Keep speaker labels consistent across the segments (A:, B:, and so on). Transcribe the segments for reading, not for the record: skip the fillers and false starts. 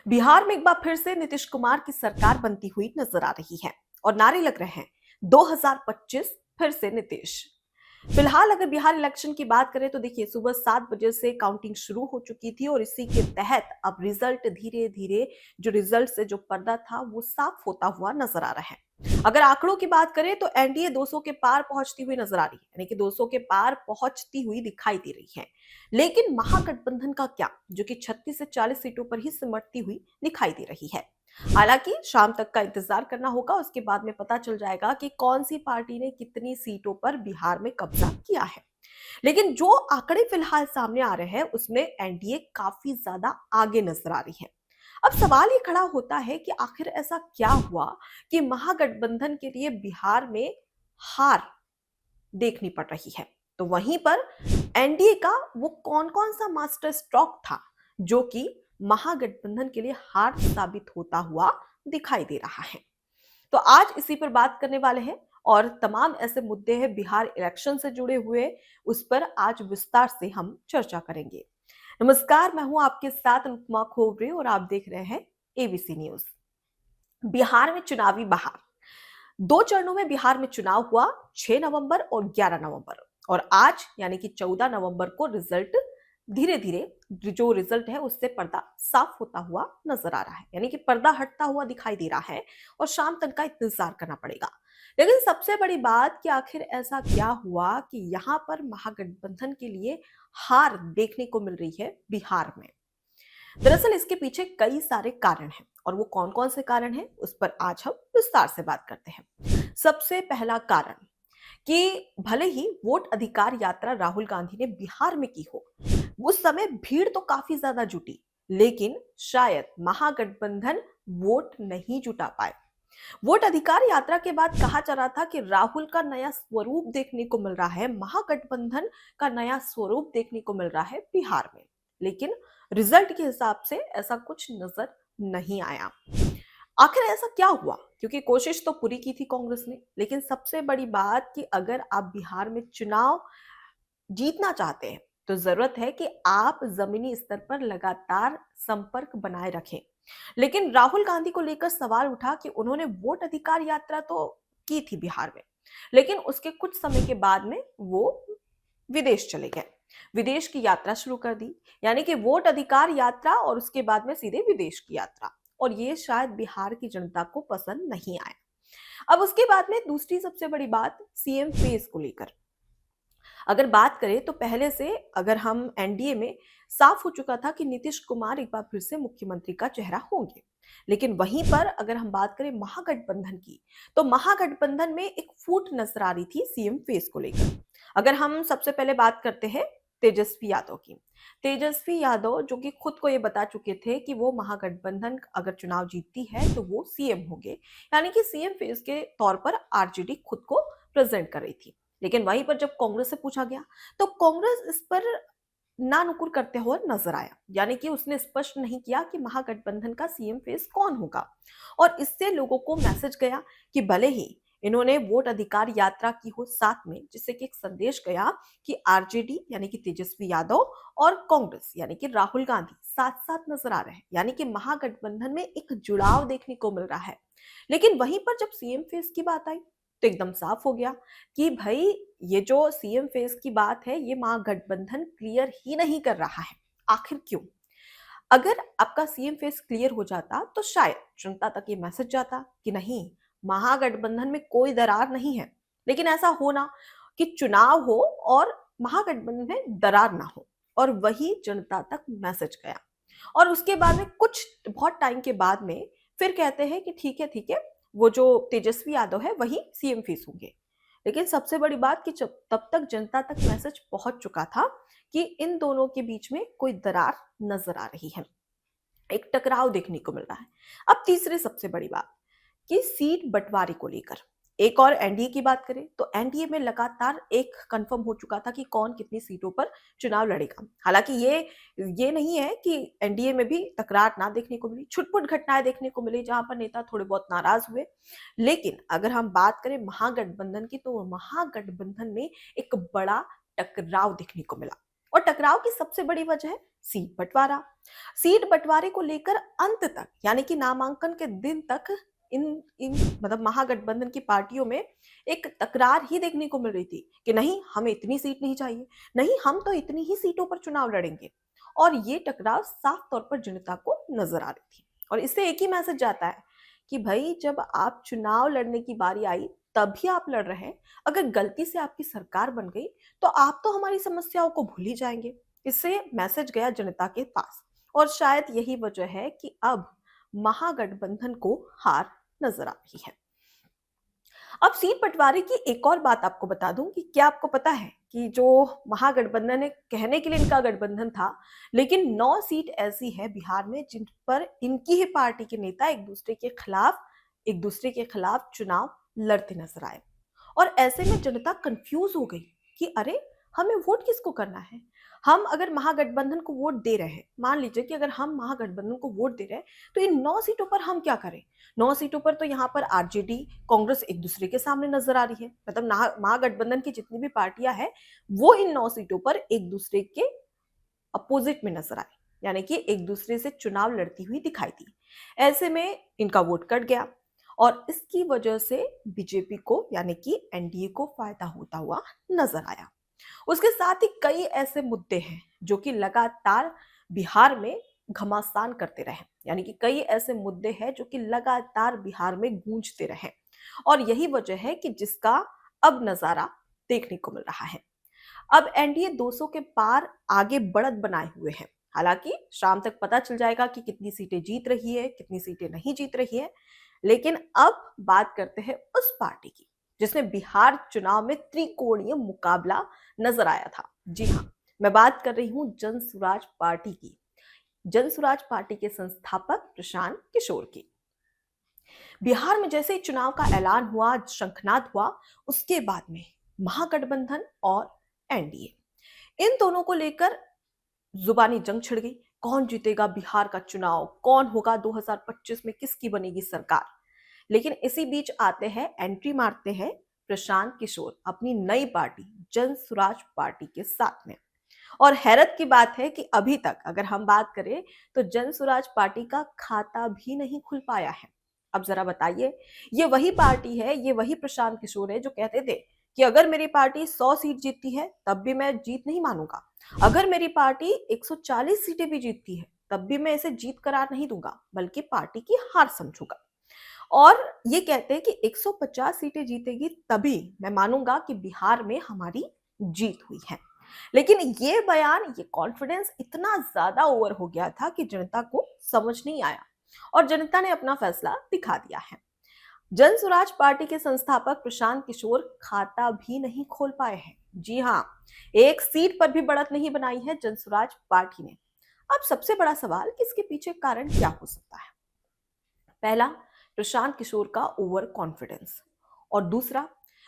A: बिहार में एक बार फिर से नीतीश कुमार की सरकार बनती हुई नजर आ रही है और नारे लग रहे हैं 2025 फिर से नीतीश। फिलहाल अगर बिहार इलेक्शन की बात करें तो देखिए सुबह 7 बजे से काउंटिंग शुरू हो चुकी थी और इसी के तहत अब रिजल्ट धीरे धीरे जो रिजल्ट से जो पर्दा था वो साफ होता हुआ नजर आ रहा है। अगर आंकड़ों की बात करें तो एनडीए 200 के पार पहुंचती हुई नजर आ रही है, यानी कि 200 के पार पहुंचती हुई दिखाई दे रही है। लेकिन महागठबंधन का क्या, जो कि 36 से 40 सीटों पर ही सिमटती हुई दिखाई दे रही है। हालांकि शाम तक का इंतजार करना होगा, उसके बाद में पता चल जाएगा कि कौन सी पार्टी ने कितनी सीटों पर बिहार में कब्जा किया है। लेकिन जो आंकड़े फिलहाल सामने आ रहे हैं उसमें एनडीए काफी ज्यादा आगे नजर आ रही है। अब सवाल ये खड़ा होता है कि आखिर ऐसा क्या हुआ कि महागठबंधन के लिए बिहार में हार देखनी पड़ रही है। तो वहीं पर एनडीए का वो कौन कौन सा मास्टर स्ट्रोक था जो कि महागठबंधन के लिए हार साबित होता हुआ दिखाई दे रहा है। तो आज इसी पर बात करने वाले हैं और तमाम ऐसे मुद्दे हैं बिहार इलेक्शन से जुड़े हुए, उस पर आज विस्तार से हम चर्चा करेंगे। नमस्कार, मैं हूं आपके साथ अनुपमा खोबरे और आप देख रहे हैं एबीसी न्यूज। बिहार में चुनावी बहार। 2 चरणों में बिहार में चुनाव हुआ, 6 नवंबर और 11 नवंबर। और आज यानी कि 14 नवंबर को रिजल्ट धीरे धीरे जो रिजल्ट है उससे पर्दा साफ होता हुआ नजर आ रहा है, यानी कि पर्दा हटता हुआ दिखाई दे रहा है और शाम तक का इंतजार करना पड़ेगा। लेकिन सबसे बड़ी बात कि आखिर ऐसा क्या हुआ कि यहाँ पर महागठबंधन के लिए हार देखने को मिल रही है बिहार में। दरअसल इसके पीछे कई सारे कारण हैं और वो कौन कौन से कारण हैं उस पर आज हम विस्तार से बात करते हैं। सबसे पहला कारण कि भले ही वोट अधिकार यात्रा राहुल गांधी ने बिहार में की हो, उस समय भीड़ तो काफी ज्यादा जुटी, लेकिन शायद महागठबंधन वोट नहीं जुटा पाए। वोट अधिकार यात्रा के बाद कहा जा रहा था कि राहुल का नया स्वरूप देखने को मिल रहा है, महागठबंधन का नया स्वरूप देखने को मिल रहा है बिहार में। लेकिन रिजल्ट के हिसाब से ऐसा कुछ नजर नहीं आया। आखिर ऐसा क्या हुआ, क्योंकि कोशिश तो पूरी की थी कांग्रेस ने, लेकिन सबसे बड़ी बात कि अगर आप बिहार में चुनाव जीतना चाहते हैं तो जरूरत है कि आप जमीनी स्तर पर लगातार संपर्क बनाए रखें। लेकिन राहुल गांधी को लेकर सवाल उठा कि उन्होंने वोट अधिकार यात्रा तो की थी बिहार में, लेकिन उसके कुछ समय के बाद में वो विदेश चले गए, विदेश की यात्रा शुरू कर दी, यानी कि वोट अधिकार यात्रा और उसके बाद में सीधे विदेश की यात्रा। और ये शायद बिहार की जनता को पसंद नहीं आया। अब उसके बाद में दूसरी सबसे बड़ी बात सीएम फेस को लेकर अगर बात करें तो पहले से अगर हम एनडीए में साफ हो चुका था कि नीतीश कुमार एक बार फिर से मुख्यमंत्री का चेहरा होंगे। लेकिन वहीं पर अगर हम बात करें महागठबंधन की, तो महागठबंधन में एक फूट नजर आ रही थी सीएम फेस को लेकर। अगर हम सबसे पहले बात करते हैं तेजस्वी यादव की, तेजस्वी यादव जो कि खुद को ये बता चुके थे कि वो महागठबंधन अगर चुनाव जीतती है तो वो सीएम होंगे, यानी कि सीएम फेस के तौर पर आरजेडी खुद को प्रेजेंट कर रही थी। लेकिन वहीं पर जब कांग्रेस से पूछा गया तो कांग्रेस इस पर ना नुकुर करते हुए नजर आया, यानी कि उसने स्पष्ट नहीं किया कि महागठबंधन का सीएम फेस कौन होगा। और इससे लोगों को मैसेज गया कि भले ही इन्होंने वोट अधिकार यात्रा की हो साथ में, जिससे कि एक संदेश गया कि आरजेडी यानी कि तेजस्वी यादव और कांग्रेस यानी कि राहुल गांधी साथ साथ नजर आ रहे हैं, यानी कि महागठबंधन में एक जुड़ाव देखने को मिल रहा है। लेकिन वहीं पर जब सीएम फेस की बात आई तो एकदम साफ हो गया कि भाई ये जो सीएम फेस की बात है ये महागठबंधन क्लियर ही नहीं कर रहा है। आखिर क्यों? अगर आपका सीएम फेस क्लियर हो जाता तो शायद जनता तक ये मैसेज जाता कि नहीं, महागठबंधन में कोई दरार नहीं है। लेकिन ऐसा होना कि चुनाव हो और महागठबंधन में दरार ना हो, और वही जनता तक मैसेज गया। और उसके बाद में कुछ बहुत टाइम के बाद में फिर कहते हैं कि ठीक है, वो जो तेजस्वी यादव है वही सीएम फेस होंगे। लेकिन सबसे बड़ी बात कि तब तक जनता तक मैसेज पहुंच चुका था कि इन दोनों के बीच में कोई दरार नजर आ रही है, एक टकराव देखने को मिल रहा है। अब तीसरी सबसे बड़ी बात कि सीट बंटवारे को लेकर एक और एनडीए की बात करें तो एनडीए में लगातार एक कंफर्म हो चुका था कि कौन कितनी सीटों पर चुनाव लड़ेगा। हालांकि ये नहीं है कि एनडीए में भी तकरार ना देखने को मिली, छुटपुट घटनाएं देखने को मिली जहां पर नेता थोड़े बहुत नाराज हुए। लेकिन अगर हम बात करें महागठबंधन की तो महागठबंधन में एक बड़ा टकराव देखने को मिला। और टकराव की सबसे बड़ी वजह है सीट बंटवारा। सीट बंटवारे को लेकर अंत तक यानी कि नामांकन के दिन तक इन इन मतलब महागठबंधन की पार्टियों में एक तकरार ही देखने को मिल रही थी कि नहीं, हमें इतनी सीट नहीं चाहिए, नहीं हम तो इतनी ही सीटों पर चुनाव लड़ेंगे। और ये टकराव साफ तौर पर जनता को नजर आ रही थी। और इससे एक ही मैसेज जाता है कि भाई जब आप चुनाव लड़ने की बारी आई तभी आप लड़ रहे हैं, अगर गलती से आपकी सरकार बन गई तो आप तो हमारी समस्याओं को भूल ही जाएंगे। इससे मैसेज गया जनता के पास। और शायद यही वजह है कि अब महागठबंधन को हार नजर आ रही है। अब सीट बंटवारे की एक और बात आपको बता दूं कि क्या आपको पता है कि जो महागठबंधन है, कहने के लिए इनका गठबंधन था, लेकिन 9 सीट ऐसी है बिहार में जिन पर इनकी ही पार्टी के नेता एक दूसरे के खिलाफ चुनाव लड़ते नजर आए। और ऐसे में जनता कंफ्यूज हो गई कि अरे हमें वोट किसको करना है। हम अगर महागठबंधन को वोट दे रहे हैं, मान लीजिए कि अगर हम महागठबंधन को वोट दे रहे हैं तो इन 9 सीटों पर हम क्या करें। 9 सीटों पर तो यहाँ पर आरजेडी कांग्रेस एक दूसरे के सामने नजर आ रही है, मतलब महागठबंधन की जितनी भी पार्टियां हैं वो इन 9 सीटों पर एक दूसरे के अपोजिट में नजर आई, यानी कि एक दूसरे से चुनाव लड़ती हुई दिखाई दी। ऐसे में इनका वोट कट गया और इसकी वजह से बीजेपी को यानी कि एनडीए को फायदा होता हुआ नजर आया। उसके साथ ही कई ऐसे मुद्दे हैं जो कि लगातार बिहार में घमासान करते रहे, यानी कि कई ऐसे मुद्दे हैं जो कि लगातार बिहार में गूंजते रहे। और यही वजह है कि जिसका अब नजारा देखने को मिल रहा है। अब एनडीए 200 के पार आगे बढ़त बनाए हुए है। हालांकि शाम तक पता चल जाएगा कि कितनी सीटें जीत रही है, कितनी सीटें नहीं जीत रही है। लेकिन अब बात करते हैं उस पार्टी की जिसमें बिहार चुनाव में त्रिकोणीय मुकाबला नजर आया था। जी हाँ, मैं बात कर रही हूं जन सुराज पार्टी की, जन सुराज पार्टी के संस्थापक प्रशांत किशोर की। बिहार में जैसे ही चुनाव का ऐलान हुआ, शंखनाद हुआ, उसके बाद में महागठबंधन और एनडीए इन दोनों को लेकर जुबानी जंग छिड़ गई। कौन जीतेगा बिहार का चुनाव, कौन होगा 2025 में किसकी बनेगी सरकार। लेकिन इसी बीच आते हैं, एंट्री मारते हैं प्रशांत किशोर अपनी नई पार्टी जन सुराज पार्टी के साथ में। और हैरत की बात है कि अभी तक अगर हम बात करें तो जन सुराज पार्टी का खाता भी नहीं खुल पाया है। अब जरा बताइए, ये वही पार्टी है, ये वही प्रशांत किशोर है जो कहते थे कि अगर मेरी पार्टी 100 सीट जीतती है तब भी मैं जीत नहीं मानूंगा, अगर मेरी पार्टी 140 सीटें भी जीतती है तब भी मैं इसे जीत करार नहीं दूंगा, बल्कि पार्टी की हार समझूंगा। और ये कहते हैं कि 150 सीटें जीतेगी तभी मैं मानूंगा कि बिहार में हमारी जीत हुई है। लेकिन ये बयान, ये कॉन्फिडेंस इतना ज्यादा ओवर हो गया था कि जनता को समझ नहीं आया और जनता ने अपना फैसला दिखा दिया है। जन स्वराज पार्टी के संस्थापक प्रशांत किशोर खाता भी नहीं खोल पाए हैं। जी हाँ, एक सीट पर भी बढ़त नहीं बनाई है जन स्वराज पार्टी ने। अब सबसे बड़ा सवाल कि इसके पीछे कारण क्या हो सकता है। पहला, प्रशांत किशोर का ओवर कॉन्फिडेंस। और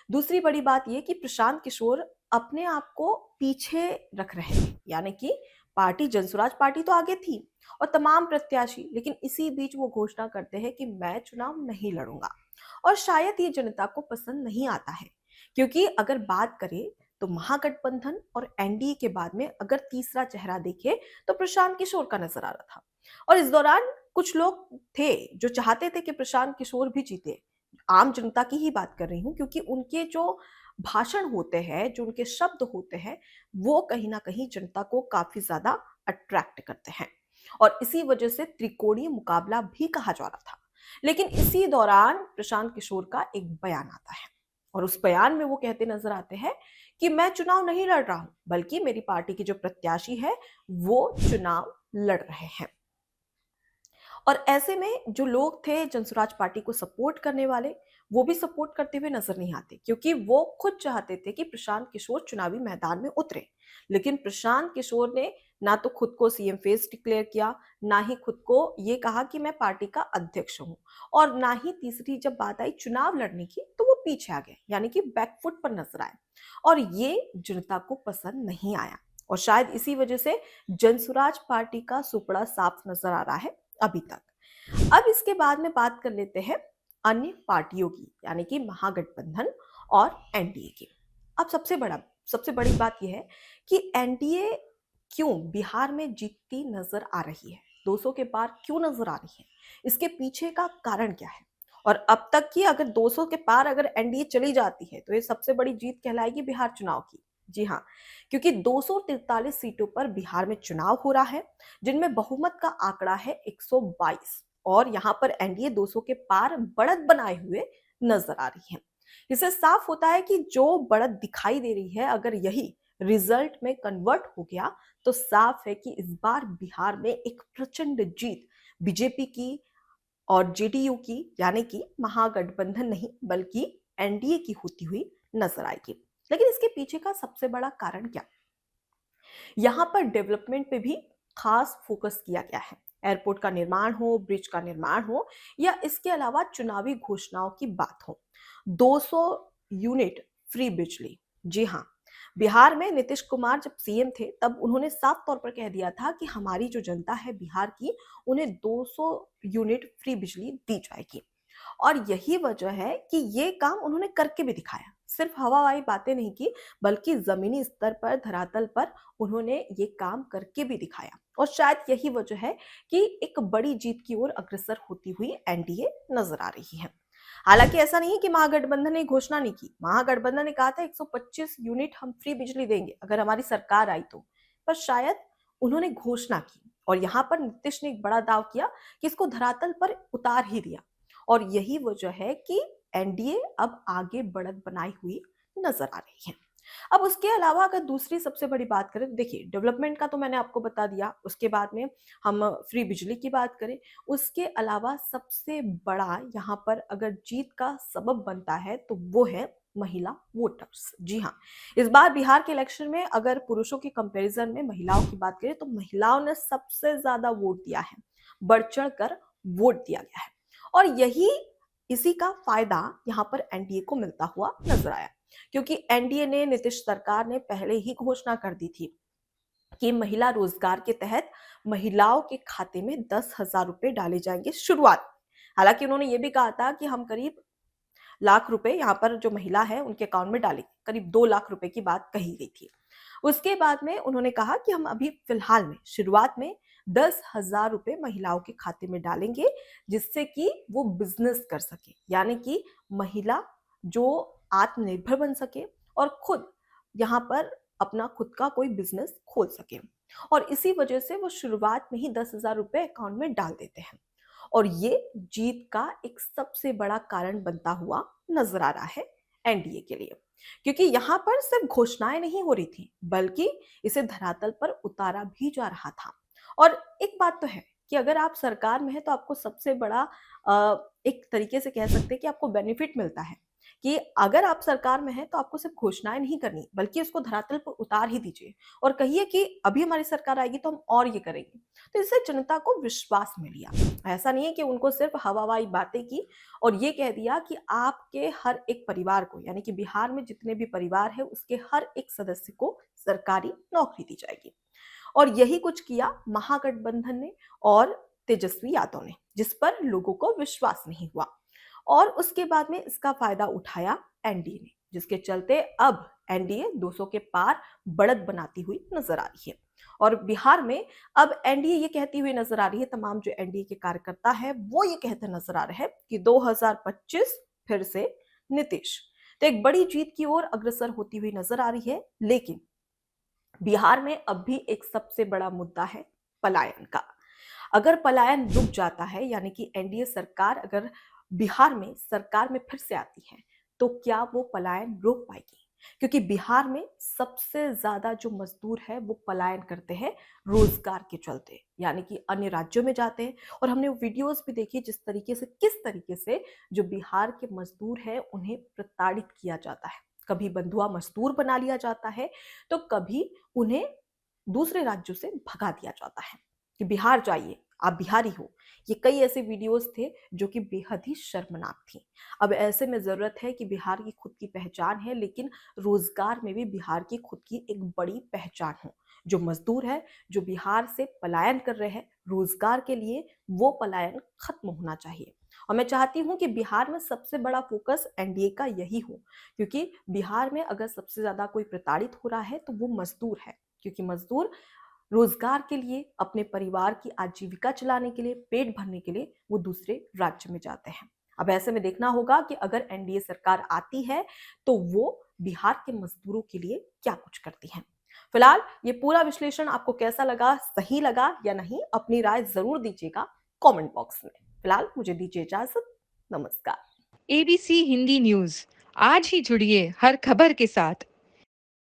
A: दूसरी बड़ी बात यह कि प्रशांत किशोर अपने आप को पीछे रख रहे हैं, यानी कि पार्टी जनसुराज पार्टी तो आगे थी और तमाम प्रत्याशी, लेकिन इसी बीच वो घोषणा करते हैं कि मैं चुनाव नहीं लड़ूंगा। और शायद ये जनता को पसंद नहीं आता है, क्योंकि अगर बात करें तो महागठबंधन और एनडीए के बाद में अगर तीसरा चेहरा देखे तो प्रशांत किशोर का नजर आ रहा था। और इस दौरान कुछ लोग थे जो चाहते थे कि प्रशांत किशोर भी जीते। आम जनता की ही बात कर रही हूं, क्योंकि उनके जो भाषण होते हैं, जो उनके शब्द होते हैं, वो कहीं ना कहीं जनता को काफी ज्यादा अट्रैक्ट करते हैं। और इसी वजह से त्रिकोणीय मुकाबला भी कहा जा रहा था। लेकिन इसी दौरान प्रशांत किशोर का एक बयान आता है और उस बयान में वो कहते नजर आते हैं कि मैं चुनाव नहीं लड़ रहा हूं, बल्कि मेरी पार्टी के जो प्रत्याशी है वो चुनाव लड़ रहे हैं। और ऐसे में जो लोग थे जनसुराज पार्टी को सपोर्ट करने वाले, वो भी सपोर्ट करते हुए नजर नहीं आते, क्योंकि वो खुद चाहते थे कि प्रशांत किशोर चुनावी मैदान में उतरे। लेकिन प्रशांत किशोर ने ना तो खुद को सीएम फेस डिक्लेयर किया, ना ही खुद को ये कहा कि मैं पार्टी का अध्यक्ष हूं, और ना ही तीसरी जब बात आई चुनाव लड़ने की तो वो पीछे आ गए, यानी कि बैकफुट पर नजर आए। और ये जनता को पसंद नहीं आया और शायद इसी वजह से जनसुराज पार्टी का सुपड़ा साफ नजर आ रहा है अभी तक। अब इसके बाद में बात कर लेते हैं अन्य पार्टियों की, यानी कि महागठबंधन और एनडीए की। अब सबसे बड़ी बात यह है कि एनडीए क्यों बिहार में जीतती नजर आ रही है, 200 के पार क्यों नजर आ रही है, इसके पीछे का कारण क्या है। और अब तक की अगर 200 के पार अगर एनडीए चली जाती है तो ये सबसे बड़ी जीत कहलाएगी बिहार चुनाव की। जी हाँ, क्योंकि 243 सीटों पर बिहार में चुनाव हो रहा है, जिनमें बहुमत का आंकड़ा है 122, और यहाँ पर एनडीए 200 के पार बढ़त बनाए हुए नजर आ रही है। इससे साफ होता है कि जो बढ़त दिखाई दे रही है, अगर यही रिजल्ट में कन्वर्ट हो गया तो साफ है कि इस बार बिहार में एक प्रचंड जीत बीजेपी की और जेडीयू की, यानी कि महागठबंधन नहीं बल्कि एनडीए की होती हुई नजर आएगी। लेकिन इसके पीछे का सबसे बड़ा कारण क्या, यहाँ पर डेवलपमेंट पे भी खास फोकस किया गया है। एयरपोर्ट का निर्माण हो, ब्रिज का निर्माण हो, या इसके अलावा चुनावी घोषणाओं की बात हो। 200 यूनिट फ्री बिजली, जी हाँ, बिहार में नीतीश कुमार जब सीएम थे तब उन्होंने साफ तौर पर कह दिया था कि हमारी जो जनता है बिहार की, उन्हें 200 यूनिट फ्री बिजली दी जाएगी। और यही वजह है कि ये काम उन्होंने करके भी दिखाया, सिर्फ हवाई बातें नहीं की, बल्कि जमीनी स्तर पर, धरातल पर उन्होंने ये काम करके भी दिखाया। और शायद यही वजह है कि एक बड़ी जीत की ओर अग्रसर होती हुई एनडीए नजर आ रही है। हालांकि ऐसा नहीं है कि महागठबंधन ने घोषणा नहीं की, महागठबंधन ने कहा था 125 यूनिट हम फ्री बिजली देंगे अगर हमारी सरकार आई तो, पर शायद उन्होंने घोषणा की और यहाँ पर नीतीश ने एक बड़ा दाव किया कि इसको धरातल पर उतार ही दिया। और यही वजह है कि एनडीए अब आगे बढ़त बनाई हुई नजर आ रही है। अब उसके अलावा अगर दूसरी सबसे बड़ी बात करें तो देखिए, डेवलपमेंट का तो मैंने आपको बता दिया, उसके बाद में हम फ्री बिजली की बात करें, उसके अलावा सबसे बड़ा यहाँ पर अगर जीत का सबब बनता है तो वो है महिला वोटर्स। जी हाँ, इस बार बिहार के इलेक्शन में अगर पुरुषों के कंपैरिजन में महिलाओं की बात करें तो महिलाओं ने सबसे ज्यादा वोट दिया है, बढ़ चढ़ कर वोट दिया गया है। और यही इसी का फायदा यहाँ पर एनडीए को मिलता हुआ नजर आया, क्योंकि एनडीए ने, नीतीश सरकार ने पहले ही घोषणा कर दी थी कि महिला रोजगार के तहत महिलाओं के खाते में 10,000 रुपए डाले जाएंगे शुरुआत। हालांकि उन्होंने ये भी कहा था कि हम करीब लाख रुपए यहाँ पर जो महिला है उनके अकाउंट में डालेंगे, करीब 2 लाख रुपए की बात कही गई थी। उसके बाद में उन्होंने कहा कि हम अभी फिलहाल में शुरुआत में 10,000 रुपए महिलाओं के खाते में डालेंगे, जिससे कि वो बिजनेस कर सके, यानी कि महिला जो आत्मनिर्भर बन सके और खुद यहाँ पर अपना खुद का कोई बिजनेस खोल सके। और इसी वजह से वो शुरुआत में ही 10,000 रुपए अकाउंट में डाल देते हैं। और ये जीत का एक सबसे बड़ा कारण बनता हुआ नजर आ रहा है एनडीए के लिए, क्योंकि यहाँ पर सिर्फ घोषणाएं नहीं हो रही थी बल्कि इसे धरातल पर उतारा भी जा रहा था। और एक बात तो है कि अगर आप सरकार में है तो आपको सबसे बड़ा एक तरीके से कह सकते हैं कि आपको बेनिफिट मिलता है कि अगर आप सरकार में है तो आपको सिर्फ घोषणाएं नहीं करनी बल्कि उसको धरातल पर उतार ही दीजिए और कहिए कि अभी हमारी सरकार आएगी तो हम और ये करेंगे। तो इससे जनता को विश्वास मिल गया। ऐसा नहीं है कि उनको सिर्फ हवाई बातें की और ये कह दिया कि आपके हर एक परिवार को, यानी कि बिहार में जितने भी परिवार है उसके हर एक सदस्य को सरकारी नौकरी दी जाएगी। और यही कुछ किया महागठबंधन ने और तेजस्वी यादव ने, जिस पर लोगों को विश्वास नहीं हुआ। और उसके बाद में इसका फायदा उठाया एनडीए ने, जिसके चलते अब एनडीए 200 के पार बढ़त बनाती हुई नजर आ रही है। और बिहार में अब एनडीए ये कहती हुई नजर आ रही है, तमाम जो एनडीए के कार्यकर्ता है वो ये कहते नजर आ रहे हैं कि 2025 फिर से नीतीश। तो एक बड़ी जीत की ओर अग्रसर होती हुई नजर आ रही है। लेकिन बिहार में अब भी एक सबसे बड़ा मुद्दा है पलायन का। अगर पलायन रुक जाता है, यानी कि एनडीए सरकार अगर बिहार में सरकार में फिर से आती है तो क्या वो पलायन रोक पाएगी, क्योंकि बिहार में सबसे ज्यादा जो मजदूर है वो पलायन करते हैं रोजगार के चलते, यानी कि अन्य राज्यों में जाते हैं। और हमने वीडियोस भी देखी जिस तरीके से, किस तरीके से जो बिहार के मजदूर हैं उन्हें प्रताड़ित किया जाता है, कभी बंधुआ मजदूर बना लिया जाता है तो कभी उन्हें दूसरे राज्यों से भगा दिया जाता है कि बिहार जाइए, आप बिहारी हो। ये कई ऐसे वीडियोस थे जो कि बेहद ही शर्मनाक थी। अब ऐसे में जरूरत है कि बिहार की खुद की पहचान है, लेकिन रोजगार में भी बिहार की खुद की एक बड़ी पहचान हो। जो मजदूर है, जो बिहार से पलायन कर रहे हैं रोजगार के लिए, वो पलायन खत्म होना चाहिए। और मैं चाहती हूँ कि बिहार में सबसे बड़ा फोकस एनडीए का यही हो, क्योंकि बिहार में अगर सबसे ज्यादा कोई प्रताड़ित हो रहा है तो वो मजदूर है, क्योंकि मजदूर रोजगार के लिए, अपने परिवार की आजीविका चलाने के लिए, पेट भरने के लिए वो दूसरे राज्य में जाते हैं। अब ऐसे में देखना होगा कि अगर एनडीए सरकार आती है तो वो बिहार के मजदूरों के लिए क्या कुछ करती है। फिलहाल ये पूरा विश्लेषण आपको कैसा लगा, सही लगा या नहीं, अपनी राय जरूर दीजिएगा कमेंट बॉक्स में। फिलहाल मुझे दीजिए इजाजत। नमस्कार।
B: एबीसी हिंदी न्यूज, आज ही जुड़िए हर खबर के साथ।